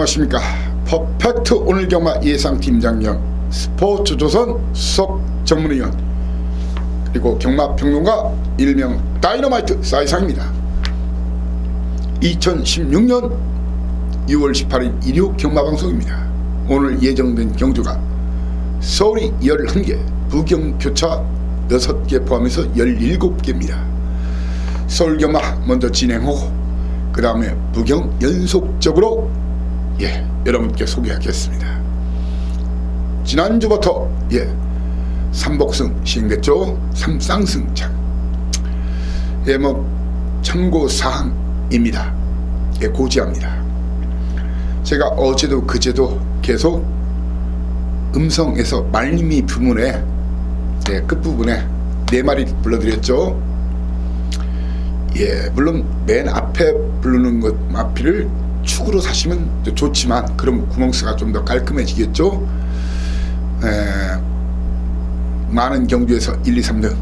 안녕하십니까. 퍼펙트 오늘 경마 예상팀장령 스포츠조선 수석 전문위원 그리고 경마평론가 일명 다이너마이트 사이상입니다. 2016년 6월 18일 일요 경마방송입니다. 오늘 예정된 경주가 서울이 11개, 부경교차 6개 포함해서 17개입니다. 서울 경마 먼저 진행하고 그 다음에 부경 연속적으로 여러분께 소개하겠습니다. 지난주부터 삼복승 시행됐죠. 삼쌍승장 참고사항입니다. 고지합니다. 제가 어제도 그제도 계속 음성에서 말미미 부분에 끝부분에 4마리 불러드렸죠. 물론 맨 앞에 부르는 것 마피를 축으로 사시면 좋지만 그럼 구멍수가 좀 더 깔끔해지겠죠. 많은 경주에서 1, 2, 3등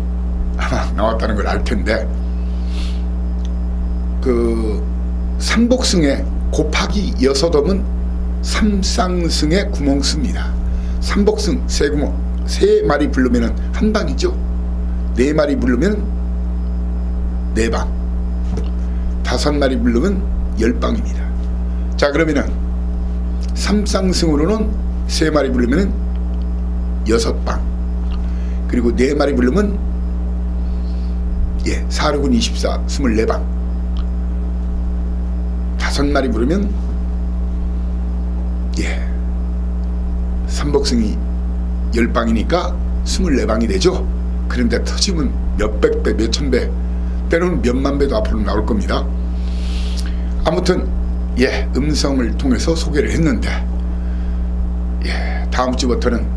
아마 나왔다는 걸 알 텐데 그 삼복승에 곱하기 6엄은 삼쌍승의 구멍수입니다. 삼복승 3구멍 3마리 부르면 한 방이죠. 4마리 부르면 4방, 5마리 부르면 10방입니다. 자, 그러면은 삼쌍승으로는 3마리 부르면 6방, 그리고 4마리 부르면 4, 6은 24, 24방, 5마리 부르면 삼복승이 10방이니까 24방이 되죠. 그런데 터지면 몇백 배, 몇천 배, 때로는 몇만 배도 앞으로 나올 겁니다. 아무튼 음성을 통해서 소개를 했는데 다음 주부터는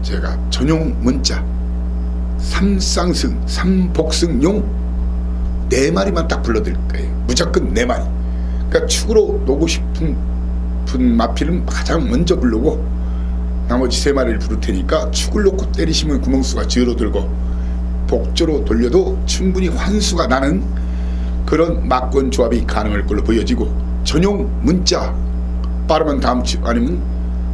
제가 전용 문자 삼쌍승, 삼복승용 4마리만 딱 불러드릴 거예요. 무조건 4마리. 그러니까 축으로 놓고 싶은 분 마피는 가장 먼저 부르고 나머지 3마리를 부를 테니까 축을 놓고 때리시면 구멍수가 줄어들고 복조로 돌려도 충분히 환수가 나는 그런 막권 조합이 가능할 걸로 보여지고, 전용 문자 빠르면 다음 주 아니면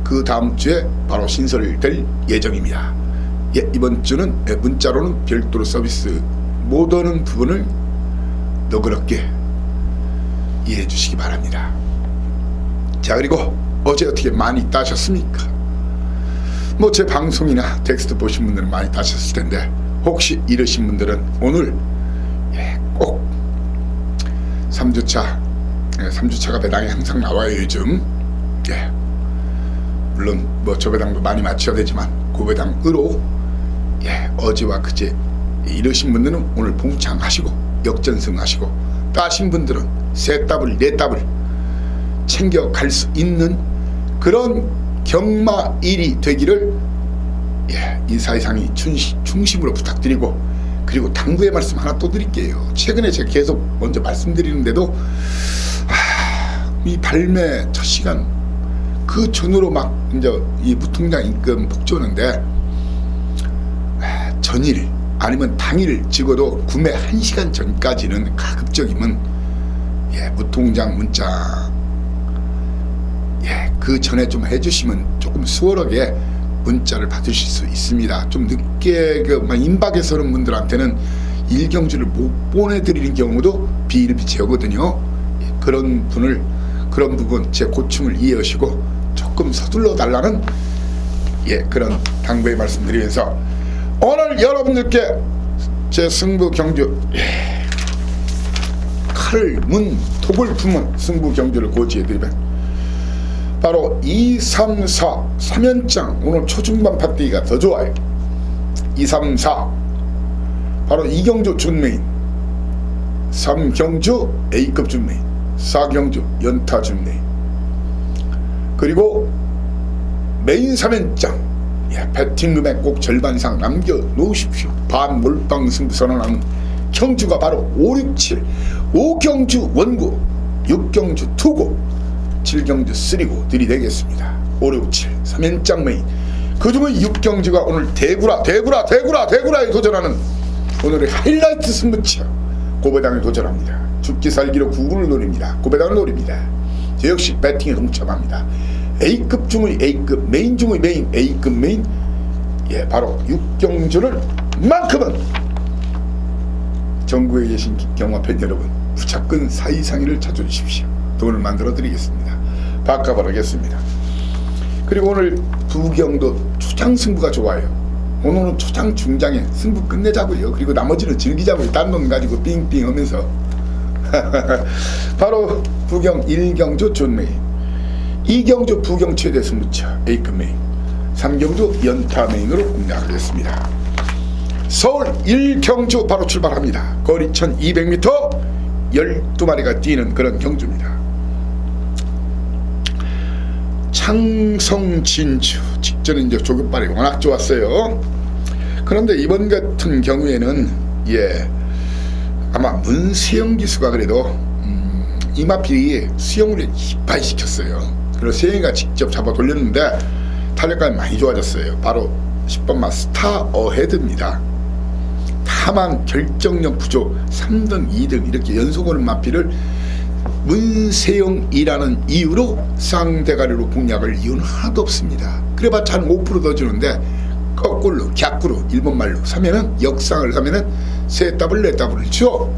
그 다음 주에 바로 신설될 예정입니다. 이번 주는 문자로는 별도로 서비스 못 오는 부분을 너그럽게 이해해 주시기 바랍니다. 자, 그리고 어제 어떻게 많이 따셨습니까? 뭐 제 방송이나 텍스트 보신 분들은 많이 따셨을 텐데 혹시 이러신 분들은 오늘 꼭 3주차가 배당이 항상 나와요 요즘. 물론 뭐 저 배당도 많이 맞춰야 되지만 그 배당으로 어제와 그제 이러신 분들은 오늘 봉창하시고 역전승하시고, 따신 분들은 3더블 4더블 챙겨갈 수 있는 그런 경마일이 되기를 이 사이상이 중심으로 부탁드리고, 그리고 당부의 말씀 하나 또 드릴게요. 최근에 제가 계속 먼저 말씀드리는데도 이 발매 첫 시간 그 전후로 막 이제 이 무통장 입금 폭주하는데 전일 아니면 당일 찍어도 구매 1시간 전까지는 가급적이면 무통장 문자 그 전에 좀 해주시면 조금 수월하게 문자를 받으실 수 있습니다. 좀 늦게 임박해서는 분들한테는 일경주를 못 보내드리는 경우도 비일비재하거든요. 그런 부분 제 고충을 이해하시고 조금 서둘러 달라는 그런 당부의 말씀드리면서 오늘 여러분들께 제 승부 경주 칼, 문, 톡을 품은 승부 경주를 고지해드리면 바로 2, 3, 4 3연장 오늘 초중반 팥대기가 더 좋아요. 2, 3, 4 바로 2경주 준메인, 3경주 A급 준메인, 4경주 연타 준메인, 그리고 메인 3연장 배팅 금액 꼭 절반 이상 남겨놓으십시오. 반 몰빵 승부 선언하는 경주가 바로 5, 6, 7 5경주 원구, 6경주 투구, 7경주 3구 들이대겠습니다. 5, 6, 7 3연장 메인, 그중에 6경주가 오늘 대구라에 도전하는 오늘의 하이라이트 승부처 고배당에 도전합니다. 죽기 살기로 구구를 노립니다. 고배당을 노립니다. 저 역시 배팅에 동참합니다. A급 중의 A급, 메인 중의 메인, A급 메인. 예, 바로 육경주를 만큼은 전국에 계신 경마팬 여러분 무조건 사이상위를 찾아주십시오. 돈을 만들어 드리겠습니다. 바꿔버리겠습니다. 그리고 오늘 부경도 초장 승부가 좋아요. 오늘은 초장 중장에 승부 끝내자고요. 그리고 나머지는 즐기자고요. 딴 돈 가지고 빙빙 하면서 바로 부경 1경주 존메인, 2경주 부경 최대 승부처 A급 메인, 3경주 연타 메인으로 공략하겠습니다. 서울 1경주 바로 출발합니다. 거리 1200m 12마리가 뛰는 그런 경주입니다. 창성 진주 직전에 이제 조급발이 워낙 좋았어요. 그런데 이번 같은 경우에는 아마 문세영 기수가 그래도 이마필이 수영을 이빠이 시켰어요. 그래서 세영이가 직접 잡아 돌렸는데 탄력감이 많이 좋아졌어요. 바로 10번마 스타 어헤드입니다. 다만 결정력 부족 3등 2등 이렇게 연속 오는 마필을 문세영이라는 이유로 쌍대가리로 공략을 이유는 하나도 없습니다. 그래봤자 한 5% 더 주는데 거꾸로 갸꾸로 일본말로 사면은 역상을 사면은 세 더블 네 더블을 줘.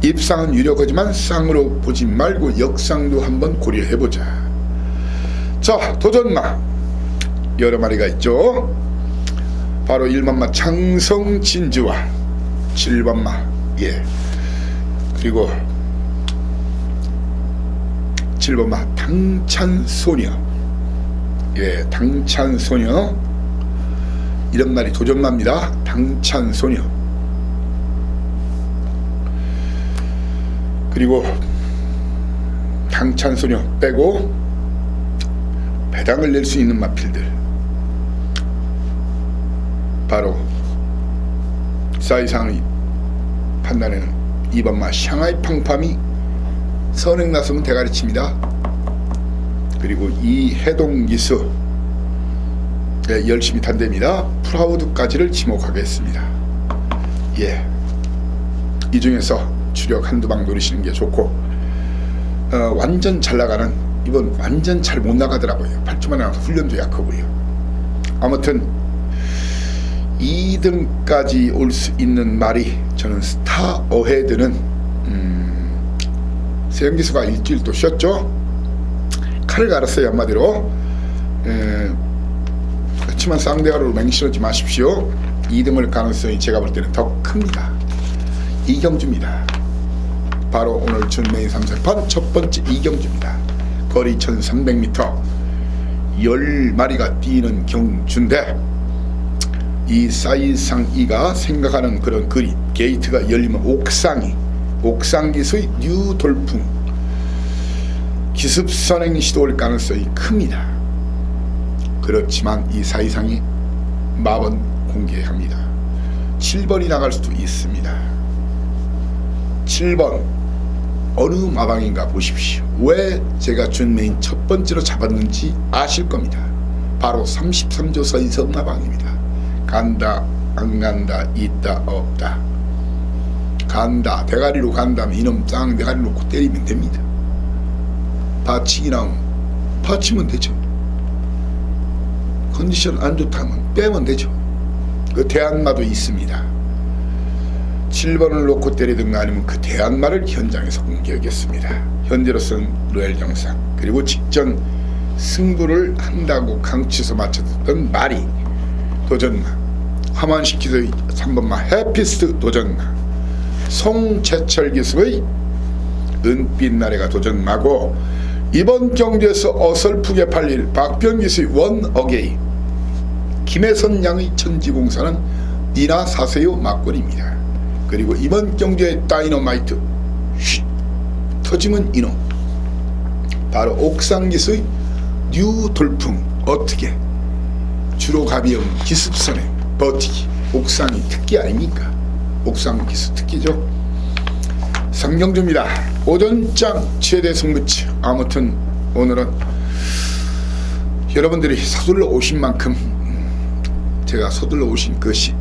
입상은 유력하지만 쌍으로 보지 말고 역상도 한번 고려해보자. 자, 도전마 여러 마리가 있죠. 바로 1번마 창성진주와 7번마 그리고 7번마 당찬소녀, 당찬소녀 이런 말이 도전마입니다. 당찬소녀. 그리고 당찬소녀 빼고 배당을 낼 수 있는 마필들 바로 사이상의 판단에는 2번마 샹하이 팡팜이 선행 나서면 대가리칩니다. 그리고 이해동기수 열심히 탄답니다. 프라우드까지를 지목하겠습니다. 이 중에서 주력 한두 방 노리시는 게 좋고, 완전 잘 나가는 이번 완전 잘 못 나가더라고요. 8주만에 나와서 훈련도 약하고요. 아무튼 2등까지 올 수 있는 말이 저는 스타 어헤드는 세영기수가 일주일 또 쉬었죠. 칼을 갈았어요. 한마디로. 그렇지만 쌍대가리로 맹실하지 마십시오. 2등을 가능성이 제가 볼 때는 더 큽니다. 이경주입니다. 바로 오늘 준메인 3세판 첫 번째 이경주입니다. 거리 1300m 10마리가 뛰는 경주인데 이 사이상이가 생각하는 그런 그림 게이트가 열리면 옥상기수의 뉴 돌풍 기습선행 시도할 가능성이 큽니다. 그렇지만 이 사이상이 마번 공개합니다. 7번이 나갈 수도 있습니다. 7번 어느 마방인가 보십시오. 왜 제가 준메인 첫 번째로 잡았는지 아실 겁니다. 바로 33조 선성 마방입니다. 간다 안 간다 있다 없다. 간다 대가리로 간다면 이놈 짱 대가리 놓고 때리면 됩니다. 받치기 나오면 받치면 되죠. 컨디션 안 좋다면 빼면 되죠. 그 대안마도 있습니다. 7번을 놓고 때리든가 아니면 그 대안마를 현장에서 공개하겠습니다. 현재로서는 로얄 영상 그리고 직전 승부를 한다고 강치서 맞춰줬던 말이 도전마, 하만시키의 3번마 해피스트 도전마, 송재철 기수의 은빛 나래가 도전마고, 이번 경주에서 어설프게 팔릴 박병 기수의 원 어게인, 김혜선 양의 천지공사는 니나 사세요 막걸리입니다. 그리고 이번 경주의 다이너마이트 터지면 이놈, 바로 옥상기수의 뉴 돌풍 어떻게 주로 가벼운 기습선에 버티기, 옥상이 특기 아닙니까? 옥상기수 특기죠. 3경주입니다. 오전장 최대 승부처. 아무튼 오늘은 여러분들이 서둘러 오신 만큼 제가 서둘러 오신 것이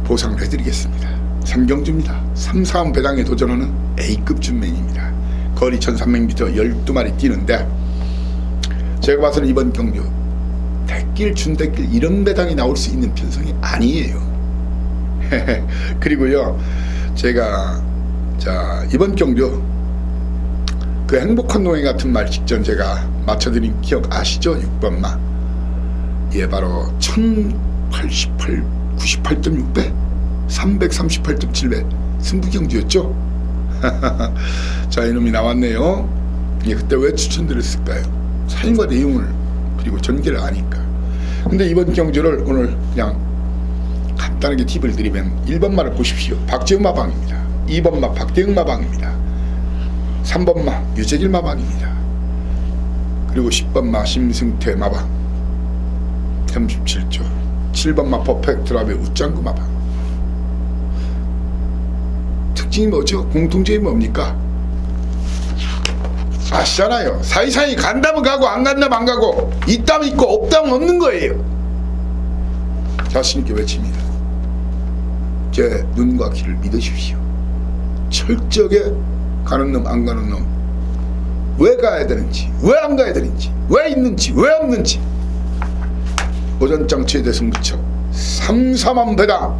보상을 해드리겠습니다. 3경주입니다. 3, 4음 배당에 도전하는 A급 준맨입니다. 거리 1300m 12마리 뛰는데, 제가 봐서는 이번 경주 대길 준대길 이런 배당이 나올 수 있는 편성이 아니에요. 그리고요, 제가 이번 경주 그 행복한 노예 같은 말 직전 제가 맞춰드린 기억 아시죠? 6번마. 예, 바로 1088 98.6배 338.7배 승부경주였죠. 자, 이놈이 나왔네요. 예, 그때 왜 추천드렸을까요? 사인과 내용을 그리고 전개를 아니까. 근데 이번 경주를 오늘 그냥 간단하게 팁을 드리면 1번마를 보십시오. 박재훈 마방입니다. 2번마 박대응 마방입니다. 3번마 유재길 마방입니다. 그리고 10번마 심승태 마방 37조. 7번마 퍼펙트라베 웃장구 마방. 특징이 뭐죠? 공통점이 뭡니까? 아시잖아요. 사이사이 간다면 가고 안 간다면 안 가고, 있다면 있고 없다면 없는 거예요. 자신있게 외칩니다. 제 눈과 귀를 믿으십시오. 철저하게 가는 놈 안 가는 놈, 왜 가야 되는지, 왜 안 가야 되는지, 왜 있는지 왜 없는지, 오전장 최대 승부처 삼삼한 배당,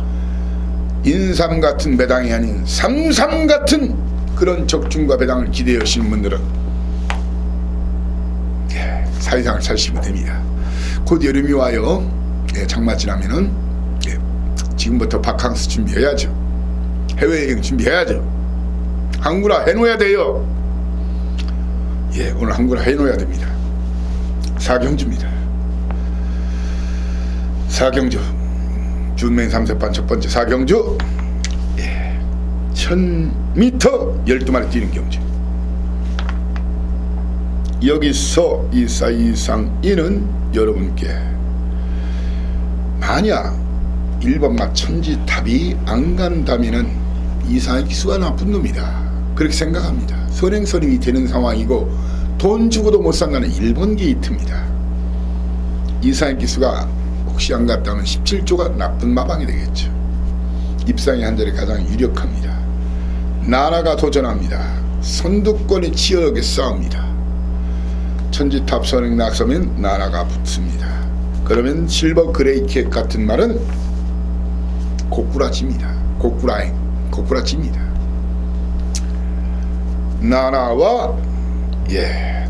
인삼 같은 배당이 아닌 삼삼 같은 그런 적중과 배당을 기대하시는 분들은 사회생활 사시면 됩니다. 곧 여름이 와요. 예, 장마 지나면은 지금부터 바캉스 준비해야죠. 해외여행 준비해야죠. 한구라 해놓아야 돼요. 예, 오늘 한구라 해놓아야 됩니다. 사경주입니다. 사경주 준맹 3세판 첫 번째 사경주. 예, 1000m 12마리 뛰는 경주. 여기서 이 사이상이는 여러분께 만약 1번마 천지탑이 안 간다면은 이상의 기수가 나쁜 놈이다, 그렇게 생각합니다. 선행선임이 되는 상황이고 돈 주고도 못 산다는 1번 게이트입니다. 이상의 기수가 혹시 안 갔다면 17조가 나쁜 마방이 되겠죠. 입상의 한절에 가장 유력합니다. 나라가 도전합니다. 선두권이 치열하게 싸웁니다. 천지탑 선행 낙서면 나라가 붙습니다. 그러면 실버 그레이캣 같은 말은 고꾸라집니다. 고꾸라집니다. 나라와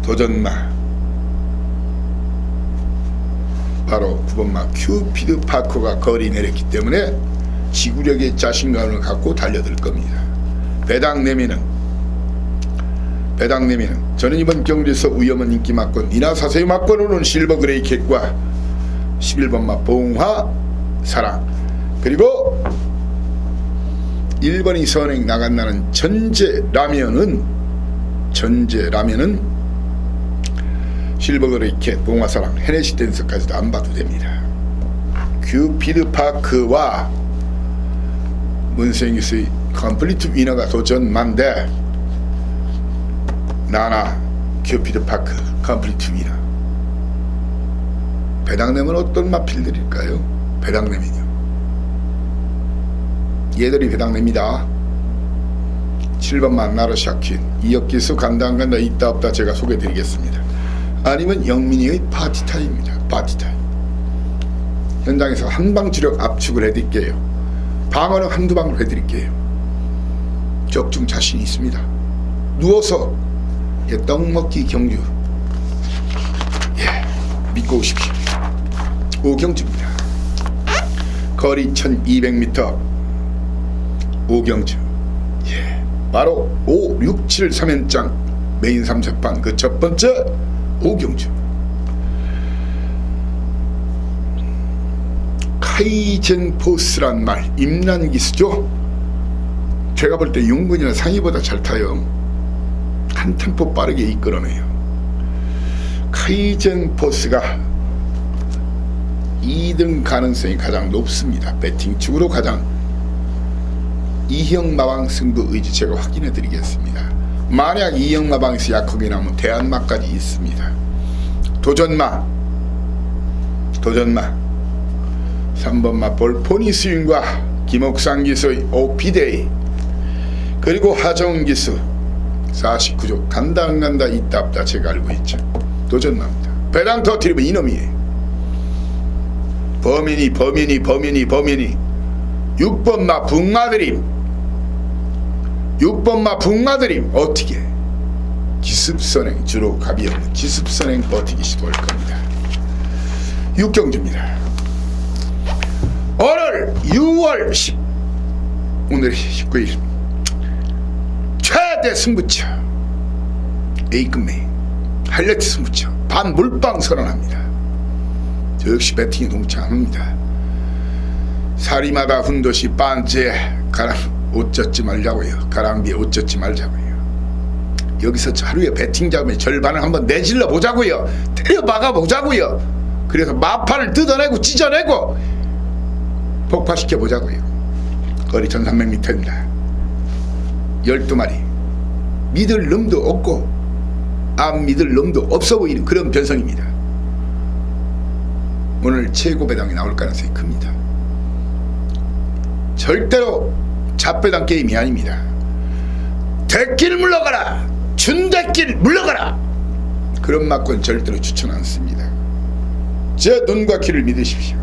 도전마, 바로 9번마 큐피드 파커가 거리 내렸기 때문에 지구력의 자신감을 갖고 달려들 겁니다. 배당 내미는 저는 이번 경주에서 위험한 인기 막권 니나 사세요 막권으로는 실버 그레이캣과 11번마 봉화 사랑, 그리고 1번이 선행 나간다는 전제라면은 실버 그레이캣, 봉화 사랑, 헤네시 댄서까지도 안 봐도 됩니다. 큐피드 파크와 문세인기스의 컴플리트 위너가 도전만데, 나나 큐피드 파크 컴플리트 위너. 배당내면 어떤 맛필 드릴까요? 배당내면요, 얘들이 배당냅니다. 7번만 나르샤킨, 이역기수 간다 안 간다 있다 없다 제가 소개해드리겠습니다. 아니면 영민이의 파티타임입니다. 파티타임. 현장에서 한방 주력 압축을 해드릴게요. 방어는 한두 방으로 해드릴게요. 적중 자신이 있습니다. 누워서 떡먹기 경주, 믿고 오십시오. 오경주입니다. 거리 1200m 오경주. 바로 5, 6, 7, 3연장 메인 3세판 그 첫 번째 오경주. 카이젠포스란 말 임란기수죠. 제가 볼 때 용근이나 상희보다 잘 타요. 한 템포 빠르게 이끌어내요. 카이젠포스가 2등 가능성이 가장 높습니다. 배팅축으로 가장 이형 마방 승부 의지 제가 확인해 드리겠습니다. 만약 이형 마방에서 약하게 나오면 대한마까지 있습니다. 도전마 3번마 볼포니 스윙과 김옥상 기수의 오피데이, 그리고 하정은 기수 49조 간다 안 간다 있다 없다 제가 알고 있죠. 도전합니다. 배당 터뜨리면 이놈이에요. 범인이 6번마 붕마드림 6번마 붕마드림 어떻게 기습선행 주로 갑이 없는 기습선행 버티기 시도할 겁니다. 육경주입니다. 오늘 6월 10 오늘 19일 최대 승부처 A급매 하이라이트 승부처 반물방 선언합니다. 저 역시 배팅에 동참합니다. 사리마다 훈도시 반째 가랑 옷 젖지 말자고요. 가랑비에 옷 젖지 말자고요. 여기서 하루에 배팅 잡으면 절반을 한번 내질러 보자고요. 때려 박아 보자고요. 그래서 마판을 뜯어내고 찢어내고 폭파시켜 보자고요. 거리 1300m입니다 12마리 믿을 놈도 없고 안 믿을 놈도 없어 보이는 그런 변성입니다. 오늘 최고 배당이 나올 가능성이 큽니다. 절대로 잡배당 게임이 아닙니다. 대길 물러가라 준대길 물러가라 그런 막권 절대로 추천 않습니다. 제 눈과 귀를 믿으십시오.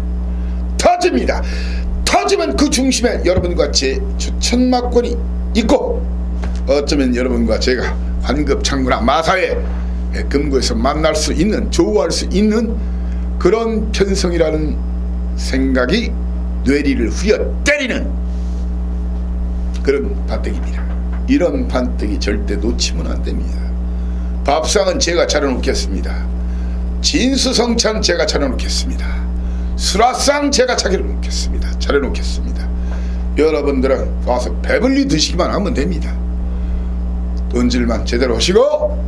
터집니다. 터지면 그 중심에 여러분과 제 추천 막권이 있고 어쩌면 여러분과 제가 환급 창구나 마사회 금고에서 만날 수 있는 조우할 수 있는 그런 편성이라는 생각이 뇌리를 후려 때리는 그런 판때기입니다. 이런 판때기 절대 놓치면 안 됩니다. 밥상은 제가 차려놓겠습니다. 진수성찬 제가 차려놓겠습니다. 수라상 제가 차려놓겠습니다. 여러분들은 와서 배불리 드시기만 하면 됩니다. 돈질만 제대로 하시고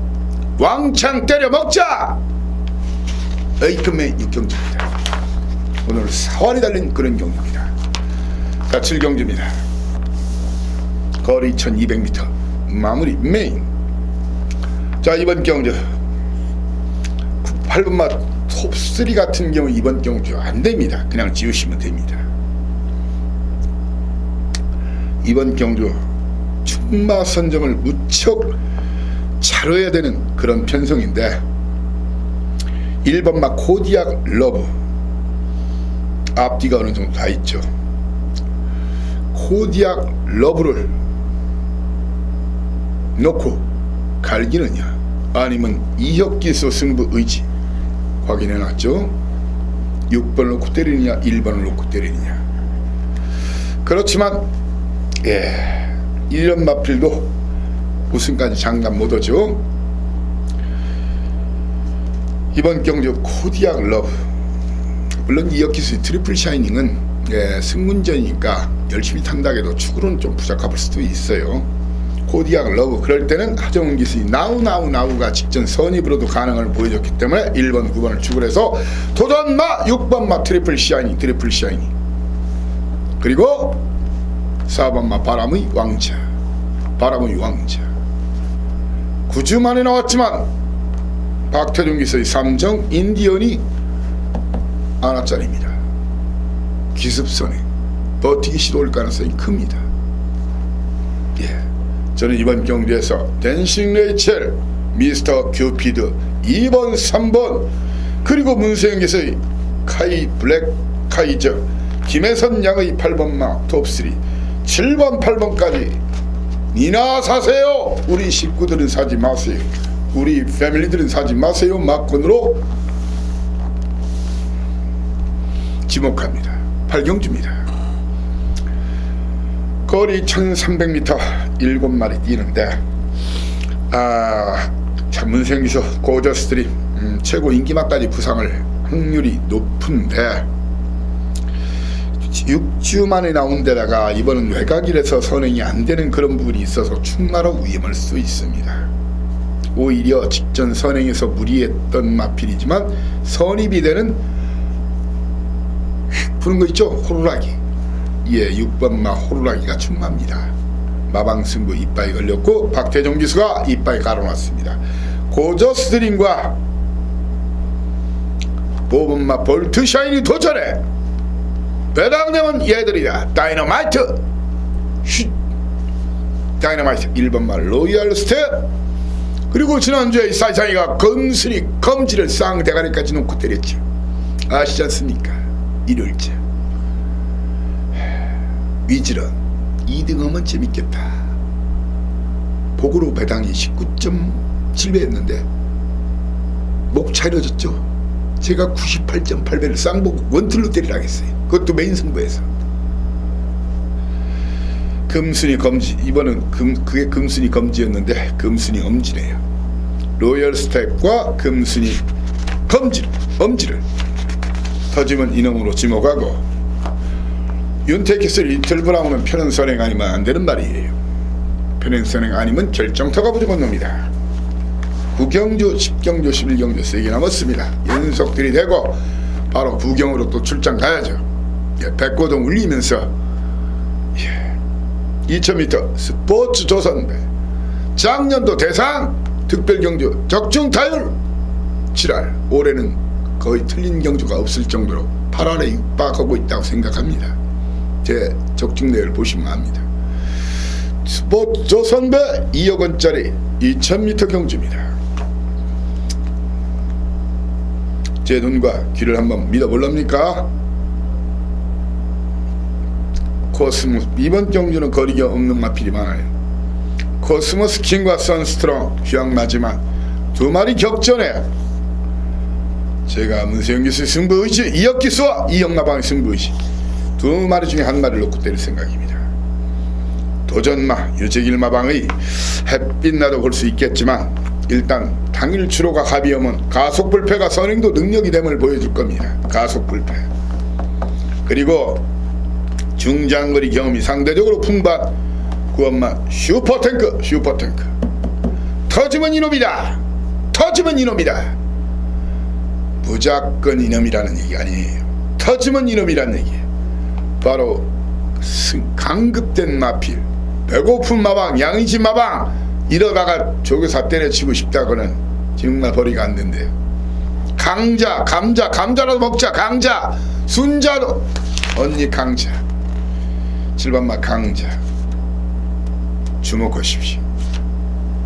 왕창 때려 먹자. A급의 육경주입니다. 오늘 사활이 달린 그런 경주입니다. 자 7경주입니다. 거리 1200m 마무리 메인. 자 이번 경주 8번마 톱3 같은 경우 이번 경주 안됩니다. 그냥 지우시면 됩니다. 이번 경주 충마 선정을 무척 잘해야 되는 그런 편성인데 1번마 코디악 러브 앞뒤가 어느 정도 다 있죠. 코디악 러브를 놓고 갈기느냐 아니면 이혁기소 승부 의지 확인해놨죠. 6번을 놓고 때리느냐 1번을 놓고 때리느냐. 그렇지만 1년 마필도 우승까지 장담 못하죠. 이번 경주 코디악 러브 물론 이혁기수 트리플 샤이닝은 승문전이니까 열심히 탄다 해도 축으로는 좀 부족할 수도 있어요. 코디악 러브 그럴 때는 하정훈 기수이 나우가 직전 선입으로도 가능을 보여줬기 때문에 1번 9번을 축을 해서 도전마 6번마 트리플 샤이닝 그리고 4번마 바람의 왕자 9주 만에 나왔지만 박태준 기수의 삼정 인디언이 하나짜리입니다. 기습선에 버티기 시도할 가능성이 큽니다. 저는 이번 경기에서 댄싱 레이첼, 미스터 큐피드 2번, 3번 그리고 문세영 기수의 카이 블랙 카이저, 김혜선 양의 8번마 톱3 7번, 8번까지 니나 사세요. 우리 식구들은 사지 마세요. 우리 패밀리들은 사지 마세요. 막권으로 지목합니다. 8경주입니다. 거리 1300m 7마리 뛰는데 참 문생기서 고저스들이 최고 인기마까지 부상을 확률이 높은데 6주 만에 나온 데다가 이번은 외곽이라서 선행이 안 되는 그런 부분이 있어서 충마로 위험할 수 있습니다. 오히려 직전 선행에서 무리했던 마필이지만 선입이 되는 부는 거 있죠? 호루라기. 6번마 호루라기가 충마입니다. 마방승부 이빠이 걸렸고 박태종 기수가 이빠이 가로놨습니다. 고저스드림과 5번마 볼트샤인이 도전해. 배당되면 얘들이다. 다이너마이트 쉿 다이너마이트 1번마 로얄 스텝. 그리고 지난주에 사이사이가 검순이 검지를 쌍대가리까지 놓고 때렸죠. 아시지 않습니까? 일요일째 위즈런 2등하면 재밌겠다. 복으로 배당이 19.7배였는데 목 차려졌죠. 제가 98.8배를 쌍복 원툴로 때리라 했어요. 그것도 메인 승부에서. 금순이 검지, 이번은 그게 금순이 검지였는데 금순이 엄지네요. 로열 스텝과 금순이 엄지를 터지면 이놈으로 지목하고, 윤택해서 리틀 브라운은 편한 선행 아니면 안 되는 말이에요. 편한 선행 아니면 결정타가 무조건 납니다. 9경주, 10경주, 11경주 3개 남았습니다. 연속들이 되고 바로 부경으로 또 출장 가야죠. 백고동 울리면서 2000m 스포츠 조선배 작년도 대상 특별경주 적중타율 7할, 올해는 거의 틀린 경주가 없을 정도로 8할에 육박하고 있다고 생각합니다. 제 적중내를 보시면 압니다. 스포츠 조선배 2억 원짜리 2000m 경주입니다. 제 눈과 귀를 한번 믿어볼랍니까? 코스모스, 이번 경주는 거리가 없는 마필이 많아요. 코스모스 킹과 선스트롱 휘황나지만 두 마리 격전에 제가 문세영 기수 승부의지, 이혁 기수와 이영나방의 승부의지 두 마리 중에 한 마리를 놓고 때릴 생각입니다. 도전마 유재길 마방의 햇빛 나도 볼 수 있겠지만 일단 당일 주로가 가비오면 가속불패가 선행도 능력이 됨을 보여줄 겁니다. 가속불패. 그리고 중장거리 경험이 상대적으로 풍부한 구원마 슈퍼탱크. 터지면 이놈이다. 무조건 이놈이라는 얘기 아니에요. 터지면 이놈이라는 얘기. 바로 강급된 마필, 배고픈 마방, 양이지 마방, 이러다가 조교사 때려치고 싶다고는 정말 벌이가 안 된대요. 감자라도 먹자. 강자, 순자도 언니 강자, 7번마 강자 주목하십시오.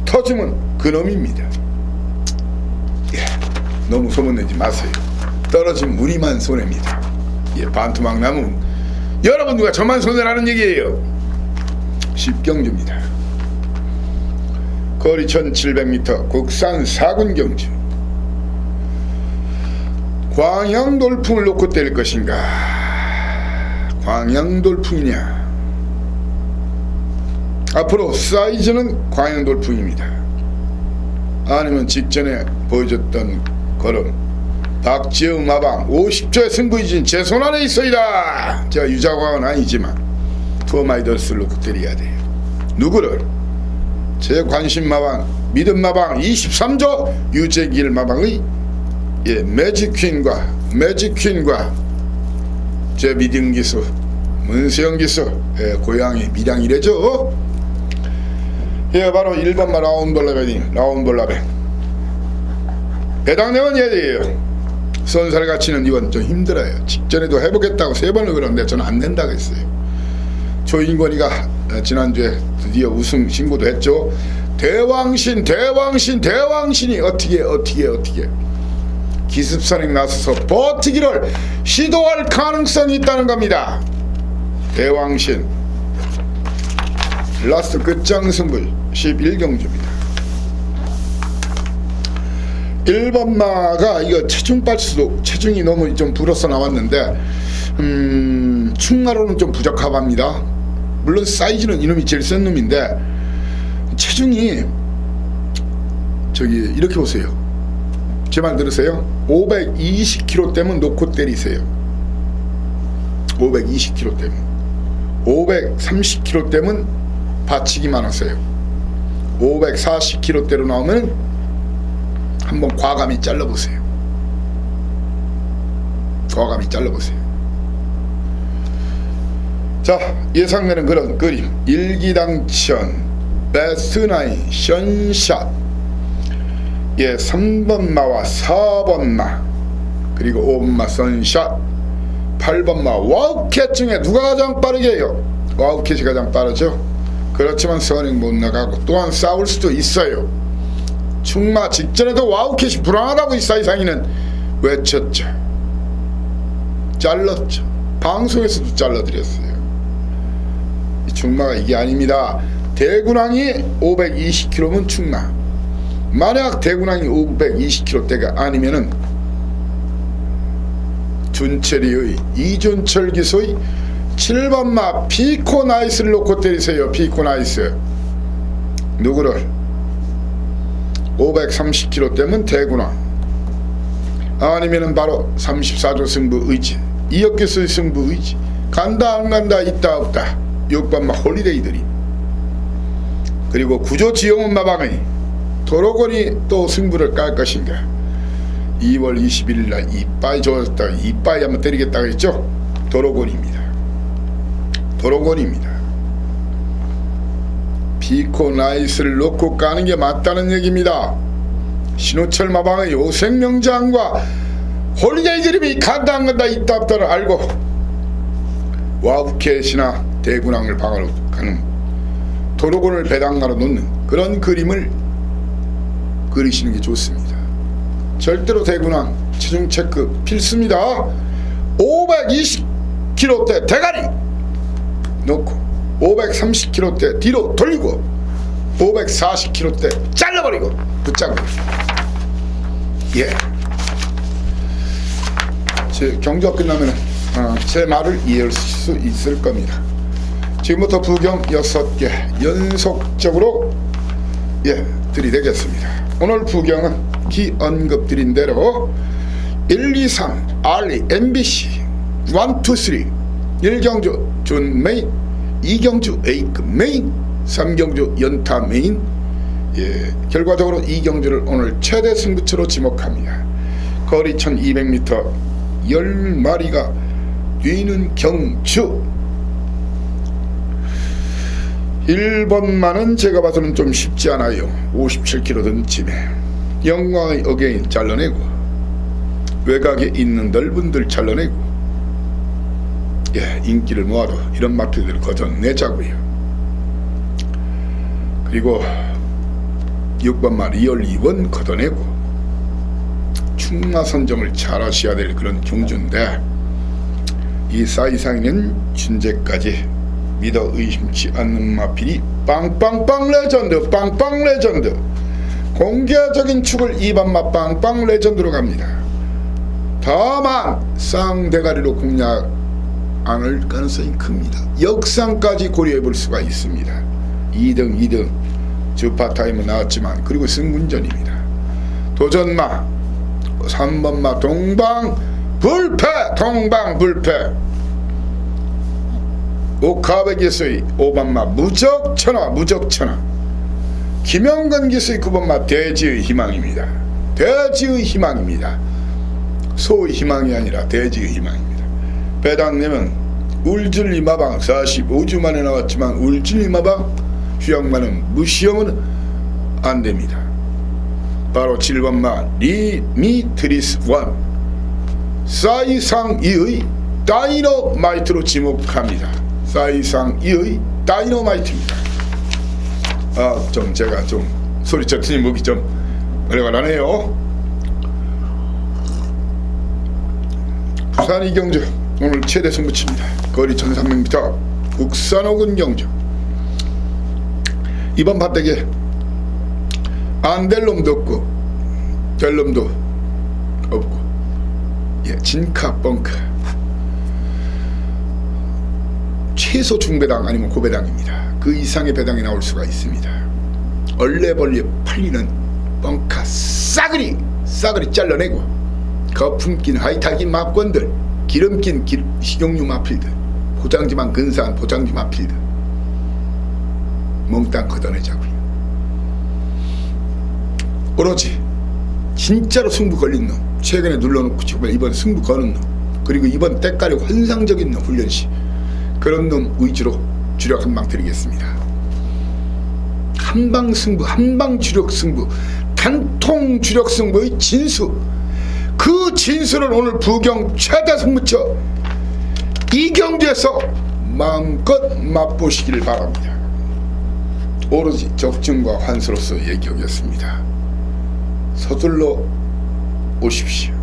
터지면 그놈입니다. 너무 소문내지 마세요. 떨어지면 우리만 손해입니다. 반토막 나면 여러분들과 저만 손해라는 얘기예요. 10경주입니다. 거리 1700m 국산 4군 경주. 광양돌풍을 놓고 때릴 것인가? 광양돌풍이냐? 앞으로 사이즈는 광양돌풍입니다. 아니면 직전에 보여줬던 걸음 박지우 마방 50초의 승부이진 제 손 안에 있어이다. 제가 유자광은 아니지만 투어마이더스를 놓고 때려야 돼요. 누구를? 제 관심 마방, 믿음 마방 23조 유재길 마방의 매직퀸과 제 믿음 기수 문세영 기수 고향이 밀양이래죠. 바로 1번마 라운볼라뱅 배당 내원 예대예요. 선살 가치는 이건 좀 힘들어요. 직전에도 해보겠다고 3번을 그러는데 저는 안 된다고 했어요. 조인권이가 지난주에 드디어 우승 신고도 했죠. 대왕신이 어떻게 기습선행 나서서 버티기를 시도할 가능성이 있다는 겁니다. 대왕신 라스트 끝장 승부 11경주입니다. 1번마가 이거 체중이 너무 좀 불어서 나왔는데 충마로는 좀 부적합합니다. 물론 사이즈는 이놈이 제일 센 놈인데 체중이 이렇게 보세요. 제 말 들으세요. 520kg 되면 놓고 때리세요. 520kg 되면 530kg 되면 받치기만 하세요. 540kg대로 나오면 한번 과감히 잘라보세요. 자, 예상되는 그런 그림. 일기당천 베스트나인 션샷 3번마와 4번마 그리고 5번마 선샷 8번마 와우캣 중에 누가 가장 빠르게 해요? 와우캣이 가장 빠르죠. 그렇지만 선행 못 나가고 또한 싸울 수도 있어요. 충마 직전에도 와우캣이 불안하다고 이 사이상이는 외쳤죠. 잘랐죠. 방송에서도 잘라드렸어요. 이 충마가 이게 아닙니다. 대군항이 520km면 충마. 만약 대군항이 520km대가 아니면은 준철이의 이준철 기소의 7번마 피코나이스를 놓고 때리세요. 피코나이스. 누구를? 530km대면 대군항. 아니면은 바로 34조 승부 의지, 이혁기수의 승부 의지. 간다 안 간다 있다 없다 6번마 홀리데이들이. 그리고 구조 지형은 마방의 도로건이 또 승부를 깔 것인가. 2월 21일날 이빠이 좋았다 이빠이 한번 때리겠다고 했죠. 도로건입니다. 도로건입니다. 피코나이스를 놓고 까는 게 맞다는 얘기입니다. 신호철 마방의 요생명장과 홀리데이 드림이 간다 안 간다 있다 없다를 알고 와우캣이나 대군항을 방어로 가는 도로곤을 배당가로 놓는 그런 그림을 그리시는 게 좋습니다. 절대로 대군항 체중 체크 필수입니다. 520km대 대가리 놓고 530km대 뒤로 돌리고 540km대 잘라버리고 붙잡고. 예. 제 경주가 끝나면 제 말을 이해할 수 있을 겁니다. 지금부터 부경 6개 연속적으로 들이대겠습니다. 오늘 부경은 기 언급드린 대로 1, 2, 3 RE MBC 1, 2, 3 1경주 준 메인, 2경주 A급 메인, 3경주 연타 메인. 결과적으로 2경주를 오늘 최대 승부처로 지목합니다. 거리 1200m 10마리가 뛰는 경주. 1번만은 제가 봐서는 좀 쉽지 않아요. 57km 등짐에 영광의 어게인 잘라내고 외곽에 있는 넓은들 잘라내고 인기를 모아도 이런 마필들을 걷어내자고요. 그리고 6번마 리얼 2번 걷어내고 충마 선정을 잘 하셔야 될 그런 경주인데 이 사이상에는 현재까지 믿어 의심치 않는 마필이 빵빵빵 레전드 빵빵 레전드 공개적인 축을 2번마 빵빵 레전드로 갑니다. 다만 쌍대가리로 공략 않을 가능성이 큽니다. 역상까지 고려해 볼 수가 있습니다. 2등 주파타임은 나왔지만 그리고 승군전입니다. 도전마 3번마 동방불패 오카베 기수의 5번마 무적천하 김영건 기수의 9번마 대지의 희망입니다. 대지의 희망입니다. 소의 희망이 아니라 대지의 희망입니다. 배당내면 울줄리마방 45주 만에 나왔지만 울줄리마방 휴양만은 무시하면 안됩니다. 바로 7번마 리미트리스 1 사이상이의 다이너마이트로 지목합니다. 사이상이의 다이너마이트입니다. 좀 제가 좀 소리쳐 트니 목이 좀 어려가라네요. 부산 이경주 오늘 최대 승부치입니다. 거리 1300m 국산호군 경주. 이번 밭대게 안 될 놈도 없고 될 놈도 없고 진카 뻥카 최소 중배당 아니면 고배당입니다. 그 이상의 배당이 나올 수가 있습니다. 얼레벌레 팔리는 뻥카 싸그리 잘라내고 거품 낀 하이탈긴 마권들 기름 낀 식용유 마필들 포장지만 근사한 포장지 마필들 몽땅 걷어내자고요. 오로지 진짜로 승부 걸린 놈 최근에 눌러놓고 지금 이번 승부 거는 놈 그리고 이번 때깔이 환상적인 놈 훈련시 그런 놈 위주로 주력 한방 드리겠습니다. 한방 승부 한방 주력 승부 단통 주력 승부의 진수 그 진수를 오늘 부경 최대 승부처 이 경주에서 마음껏 맛보시길 바랍니다. 오로지 적증과 환수로서 얘기하겠습니다. 서둘러 오십시오.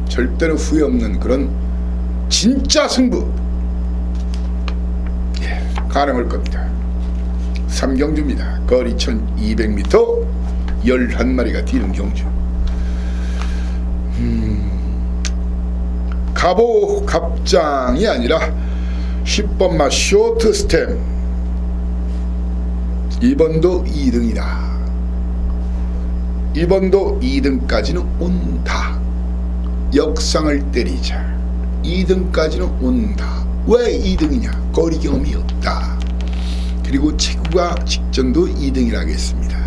절대로 후회 없는 그런 진짜 승부 가능할 겁니다. 삼경주입니다. 거리 1200m 11마리가 뛰는 경주. 갑오 갑장이 아니라 10번마 쇼트 스템. 이번도 2등이다. 이번도 2등까지는 온다. 역상을 때리자. 2등까지는 온다. 왜 2등이냐? 거리 경험이 없다. 그리고 체구가 직전도 2등이라 하겠습니다.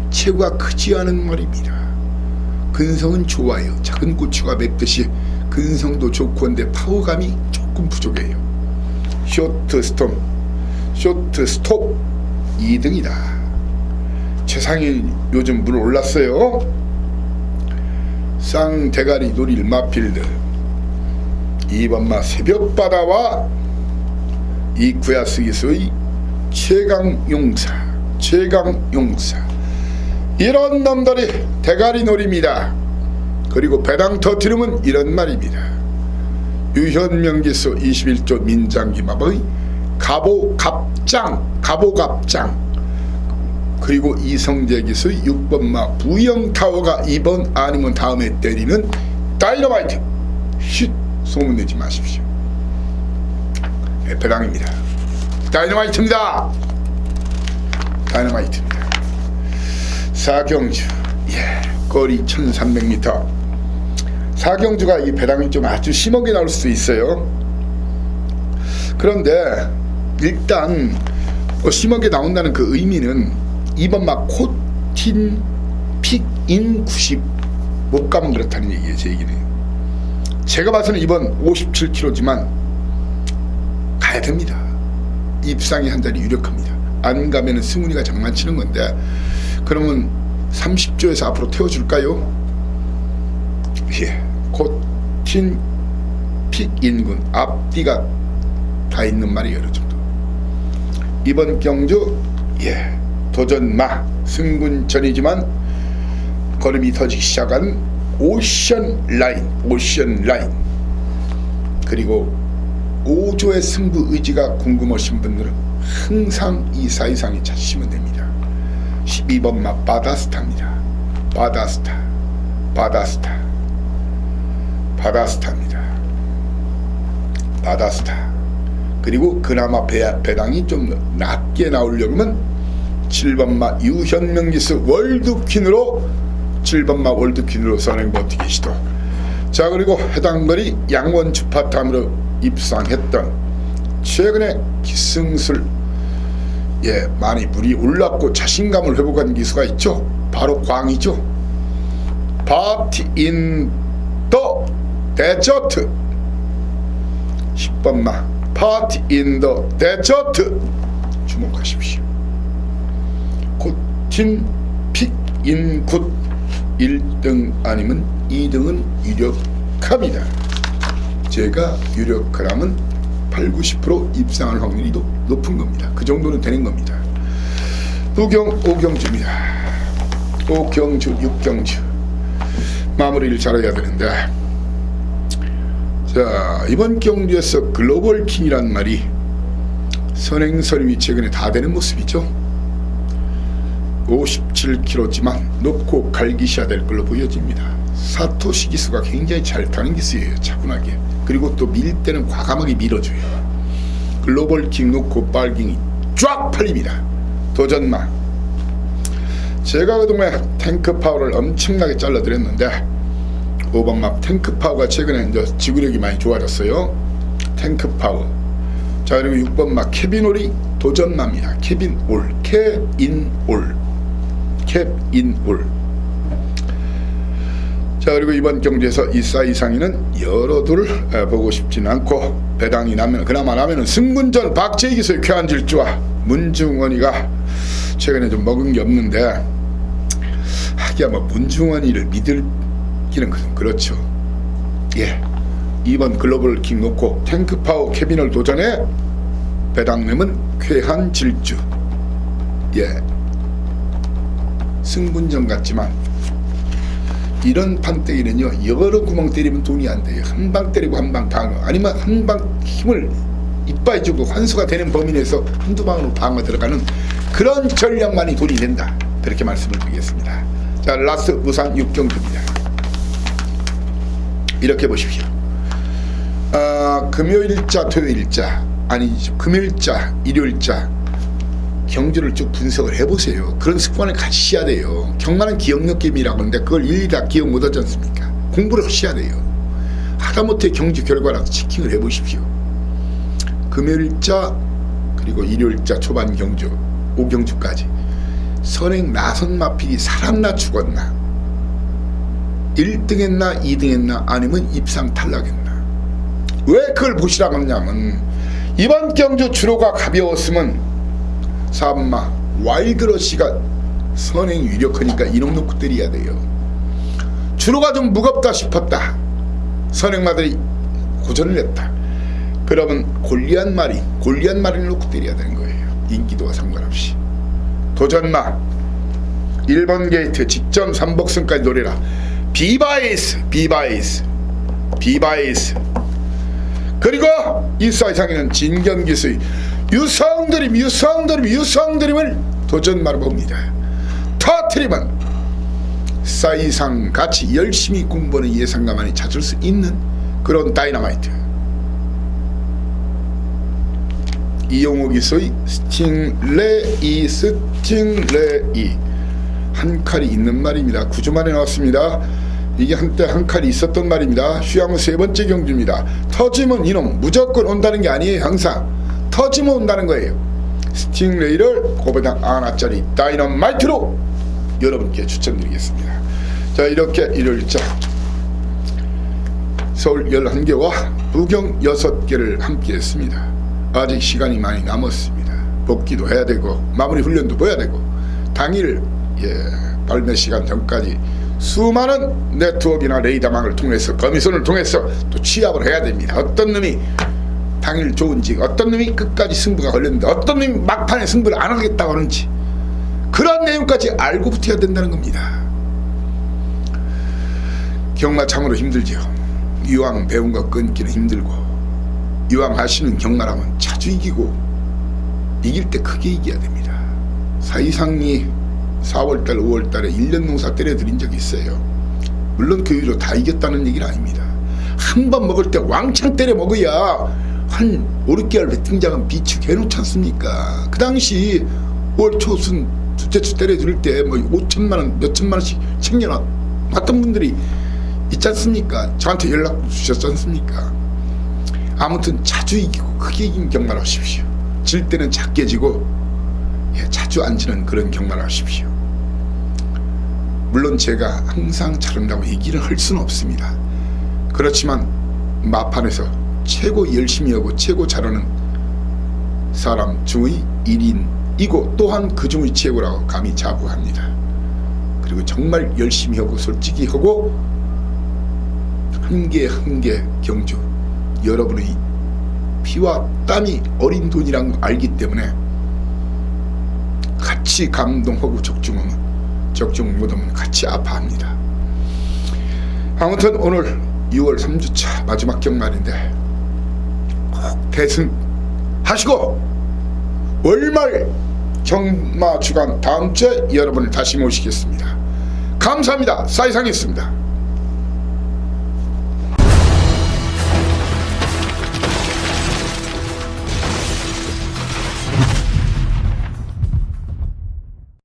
체구가 크지 않은 말입니다. 근성은 좋아요. 작은 고추가 맵듯이 근성도 좋고 한데 파워감이 조금 부족해요. 쇼트 스톱 2등이다. 최상위 요즘 물 올랐어요. 쌍대가리 노릴 마필드 2번마 새벽바다와 이쿠야스기수의 최강용사 이런 놈들이 대가리 놀입니다. 그리고 배당 터트리면 이런 말입니다. 유현명기수 21조 민장기마의 갑오갑장 그리고 이성재 기수의 6번마 부영타워가 이번 아니면 다음에 때리는 다이너마이트. 쉿 소문내지 마십시오. 배당입니다. 다이너마이트입니다. 사경주 거리 1300m. 사경주가 이 배당이 좀 아주 심하게 나올 수 있어요. 그런데 일단 심하게 나온다는 그 의미는 2번마 코틴 픽인 90 못 가면 그렇다는 얘기예요. 제 얘기는 제가 봐서는 이번 57km지만 가야 됩니다. 입상이 한 자리 유력합니다. 안 가면은 승훈이가 장난치는 건데, 그러면 30조에서 앞으로 태워줄까요? 코틴 픽인군 앞뒤가 다 있는 말이에요. 어느 정도. 이번 경주 도전마 승군 전이지만 걸음이 터지기 시작한 오션 라인 그리고 5조의 승부 의지가 궁금하신 분들은 항상 이 사이상에 찾으시면 됩니다. 12번마 바다스타입니다. 바다스타. 그리고 그나마 배당이 좀 낮게 나오려면 7번마 유현명기수 월드퀸으로 7번마 월드퀸으로 선행버티기 시도. 자, 그리고 해당 거리 양원 주파탐으로 입상했던 최근에 기승술 많이 물이 올랐고 자신감을 회복한 기수가 있죠. 바로 광이죠. 파티 인 더 데저트. 10번마 파티 인 더 데저트 주목하십시오. 코틴 픽인 굿 1등 아니면 2등은 유력합니다. 제가 유력하라면 8-90% 입상할 확률이 높은 겁니다. 그 정도는 되는 겁니다. 오경주입니다. 6경주 마무리를 잘해야 되는데, 자, 이번 경주에서 글로벌 킹이란 말이 선행선임이 최근에 다 되는 모습이죠. 57km지만 놓고 갈기셔야 될 걸로 보여집니다. 사토시 기수가 굉장히 잘 타는 기수예요. 차분하게. 그리고 또 밀 때는 과감하게 밀어줘요. 글로벌 킹 놓고 빨갱이 쫙 팔립니다. 도전마. 제가 그동안 탱크 파워를 엄청나게 잘라드렸는데 5번마 탱크 파워가 최근에 이제 지구력이 많이 좋아졌어요. 탱크 파워. 자, 그리고 6번마 케빈올이 도전마입니다. 케빈올. 자, 그리고 이번 경주에서 이사 이상이는 여러들을 보고 싶지는 않고, 배당이 나면 그나마 나면은 승군전 박재희 기수의 쾌한 질주와 문중원이가 최근에 좀 먹은 게 없는데, 하기야 뭐 문중원이를 믿기는 그렇죠. 2번 글로벌 킹 놓고 탱크 파워 케빈을 도전해 배당 내면 쾌한 질주. 승분전 같지만 이런 판때기는요 여러 구멍 때리면 돈이 안 돼요. 한 방 때리고 한 방 방어, 아니면 한 방 힘을 이빠이 주고 환수가 되는 범위 내에서 한두 방으로 방어 들어가는 그런 전략만이 돈이 된다, 그렇게 말씀을 드리겠습니다. 자, 라스 무산 육경주입니다. 이렇게 보십시오. 금요일자 토요일자 아니죠, 금요일자 일요일자 경주를 쭉 분석을 해보세요. 그런 습관을 가지셔야 돼요. 경마는 기억력 게임이라고 하는데 그걸 일일이 다 기억 못하지 않습니까? 공부를 하셔야 돼요. 하다못해 경주 결과라도 체킹을 해보십시오. 금요일자 그리고 일요일자 초반 경주 5경주까지 선행 나선 마필이 살았나 죽었나, 1등 했나 2등 했나, 아니면 입상 탈락했나. 왜 그걸 보시라고 하냐면 이번 경주 주로가 가벼웠으면 4번마 와일드러시가 선행이 유력하니까 이놈 놓고 때려야 돼요. 주로가 좀 무겁다 싶었다, 선행마들이 고전을 했다, 그러면 골리앗 마리를 놓고 때려야 되는 거예요. 인기도와 상관없이. 도전마 1번 게이트 직전 3복승까지 노래라. 비바이스. 그리고 일사이상에는 진경기수의 유성드림을 도전마로 봅니다. 터트리면 사이상 같이 열심히 공부하는 예상가만이 찾을 수 있는 그런 다이너마이트. 이용호 기수의 스팅레이 한 칼이 있는 말입니다. 9주 만에 나왔습니다. 이게 한때 한 칼이 있었던 말입니다. 휴양후 세 번째 경주입니다. 터지면 이놈 무조건 온다는 게 아니에요. 항상 터지면 온다는 거예요. 스팅레이를 고배당 하나짜리 다이너마이트로 여러분께 추천드리겠습니다. 자, 이렇게 일요일자 서울 11개와 부경 6개를 함께 했습니다. 아직 시간이 많이 남았습니다. 복귀도 해야 되고 마무리 훈련도 봐야 되고 당일 발매 시간 전까지 수많은 네트워크나 레이더망을 통해서 거미선을 통해서 또 취합을 해야 됩니다. 어떤 놈이 당일 좋은지, 어떤 놈이 끝까지 승부가 걸렸는데 어떤 놈이 막판에 승부를 안 하겠다고 하는지, 그런 내용까지 알고 붙어야 된다는 겁니다. 경마 참으로 힘들죠. 이왕 배운 거 끊기는 힘들고, 이왕 하시는 경마라면 자주 이기고 이길 때 크게 이겨야 됩니다. 사이상이 4월달 5월달에 1년 농사 때려드린 적이 있어요. 물론 그 이후로 다 이겼다는 얘기는 아닙니다. 한 번 먹을 때 왕창 때려 먹어야 한 5, 6개월 등장은 비축해 놓지 않습니까? 그 당시 5월 초순 둘째 주 때려드릴 때 뭐 5천만원 몇천만원씩 챙겨놨던 분들이 있지 않습니까? 저한테 연락 주셨지 않습니까? 아무튼 자주 이기고 크게 이긴 경마를 하십시오. 질 때는 작게 지고 자주 안 지는 그런 경마를 하십시오. 물론 제가 항상 잘한다고 얘기를 할 수는 없습니다. 그렇지만 마판에서 최고 열심히 하고 최고 잘하는 사람 중의 1인이고 또한 그 중의 최고라고 감히 자부합니다. 그리고 정말 열심히 하고 솔직히 하고 한 개 한 개 경주 여러분의 피와 땀이 어린 돈이란 걸 알기 때문에 같이 감동하고 적중 못하면 같이 아파합니다. 아무튼 오늘 6월 3주차 마지막 경마인데 꼭 대승하시고 월말 경마 주간 다음 주에 여러분을 다시 모시겠습니다. 감사합니다. 사이상이었습니다.